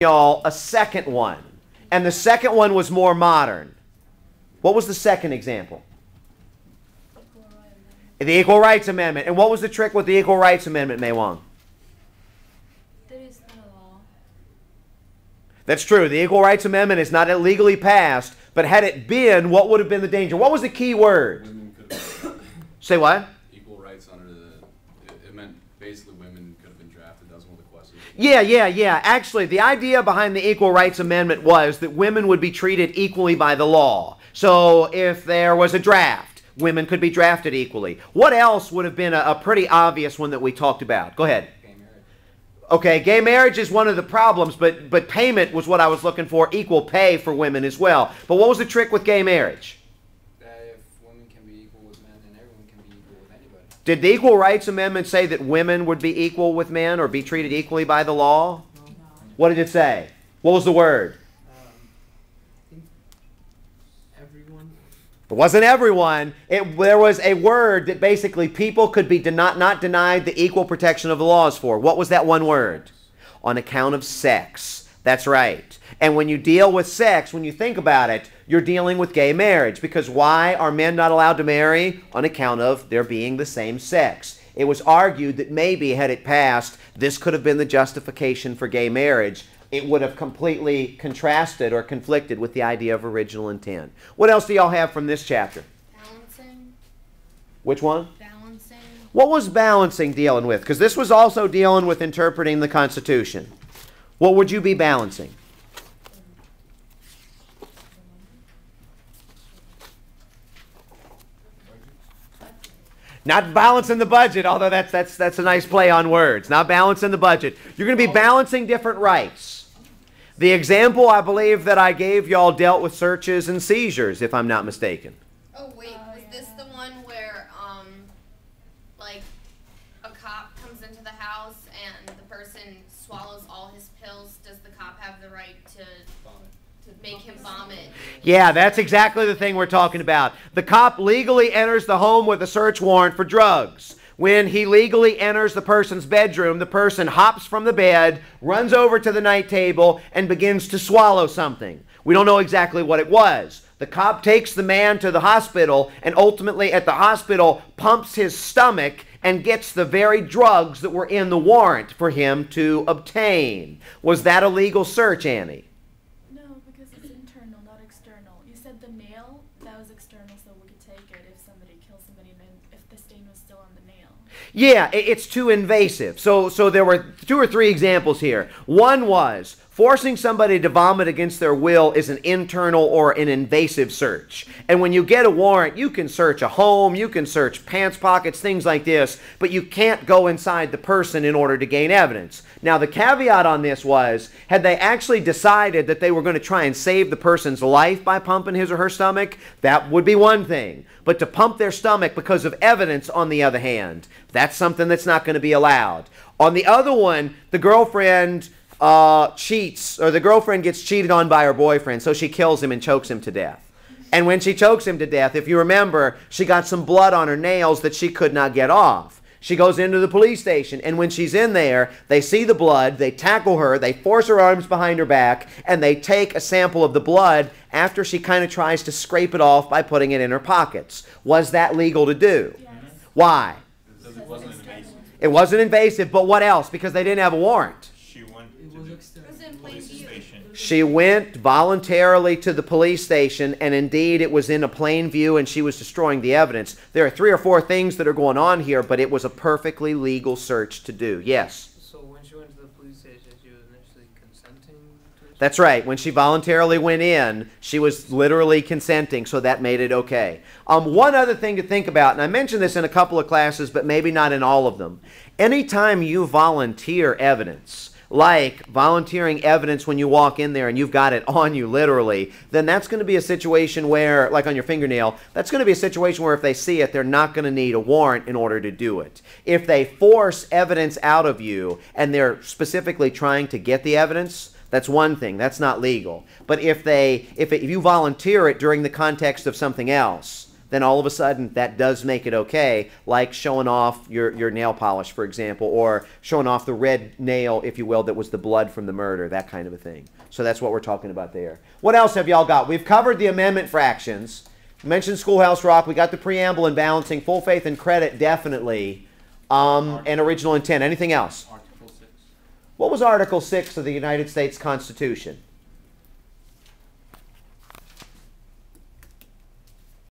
y'all a second one. And the second one was more modern. What was the second example? The Equal Rights Amendment. And what was the trick with the Equal Rights Amendment, Mei Wang? That is not a law. That's true. The Equal Rights Amendment is not legally passed, but had it been, what would have been the danger? What was the key word? Women could have Say what? equal rights under it meant basically women could have been drafted. That was one of the questions. Yeah. Actually, the idea behind the Equal Rights Amendment was that women would be treated equally by the law. So if there was a draft, women could be drafted equally. What else would have been a pretty obvious one that we talked about? Go ahead. Gay marriage. Okay, gay marriage is one of the problems, but payment was what I was looking for, equal pay for women as well. But what was the trick with gay marriage? That if women can be equal with men, then everyone can be equal with anybody. Did the Equal Rights Amendment say that women would be equal with men or be treated equally by the law? No. What did it say? What was the word? I think everyone. It wasn't everyone. There was a word that basically people could be not denied the equal protection of the laws for. What was that one word? On account of sex. That's right. And when you deal with sex, when you think about it, you're dealing with gay marriage. Because why are men not allowed to marry? On account of their being the same sex. It was argued that maybe had it passed, this could have been the justification for gay marriage. It would have completely contrasted or conflicted with the idea of original intent. What else do y'all have from this chapter? Balancing. Which one? Balancing. What was balancing dealing with? Because this was also dealing with interpreting the Constitution. What would you be balancing? Not balancing the budget, although that's a nice play on words. Not balancing the budget. You're going to be balancing different rights. The example I believe that I gave y'all dealt with searches and seizures, if I'm not mistaken. Oh wait, was this the one where like a cop comes into the house and the person swallows all his pills? Does the cop have the right to make him vomit? Yeah, that's exactly the thing we're talking about. The cop legally enters the home with a search warrant for drugs. When he legally enters the person's bedroom, the person hops from the bed, runs over to the night table, and begins to swallow something. We don't know exactly what it was. The cop takes the man to the hospital and ultimately at the hospital pumps his stomach and gets the very drugs that were in the warrant for him to obtain. Was that a legal search, Annie? No, because it's internal, not external. You said the nail, that was external, so we could take it if somebody kills somebody and then if the stain was still on the nail. Yeah, it's too invasive. So there were 2 or 3 examples here. One was forcing somebody to vomit against their will is an internal or an invasive search. And when you get a warrant, you can search a home, you can search pants pockets, things like this, but you can't go inside the person in order to gain evidence. Now, the caveat on this was, had they actually decided that they were going to try and save the person's life by pumping his or her stomach, that would be one thing. But to pump their stomach because of evidence, on the other hand, that's something that's not going to be allowed. On the other one, the girlfriend cheats, or the girlfriend gets cheated on by her boyfriend, so she kills him and chokes him to death. And when she chokes him to death, if you remember, she got some blood on her nails that she could not get off. She goes into the police station, and when she's in there, they see the blood, they tackle her, they force her arms behind her back, and they take a sample of the blood after she kind of tries to scrape it off by putting it in her pockets. Was that legal to do? Yes. Why? Because it wasn't invasive. It wasn't invasive, but what else? Because they didn't have a warrant. She went It to was the external. It was in plain police view. station. She went voluntarily to the police station, and indeed it was in a plain view, and she was destroying the evidence. There are 3 or 4 things that are going on here, but it was a perfectly legal search to do. Yes? So when she went to the police station, she was initially consenting to it? That's right. When she voluntarily went in, she was literally consenting, so that made it okay. One other thing to think about, and I mentioned this in a couple of classes, but maybe not in all of them. Anytime you volunteer evidence, like volunteering evidence when you walk in there and you've got it on you literally, then that's going to be a situation where, like on your fingernail, that's going to be a situation where if they see it, they're not going to need a warrant in order to do it. If they force evidence out of you and they're specifically trying to get the evidence, that's one thing. That's not legal. But if you volunteer it during the context of something else, then all of a sudden that does make it okay, like showing off your nail polish, for example, or showing off the red nail, if you will, that was the blood from the murder, that kind of a thing. So that's what we're talking about there. What else have y'all got? We've covered the amendment fractions. We mentioned Schoolhouse Rock. We got the preamble and balancing, full faith and credit, definitely, and original intent. Anything else? Article 6. What was Article 6 of the United States Constitution?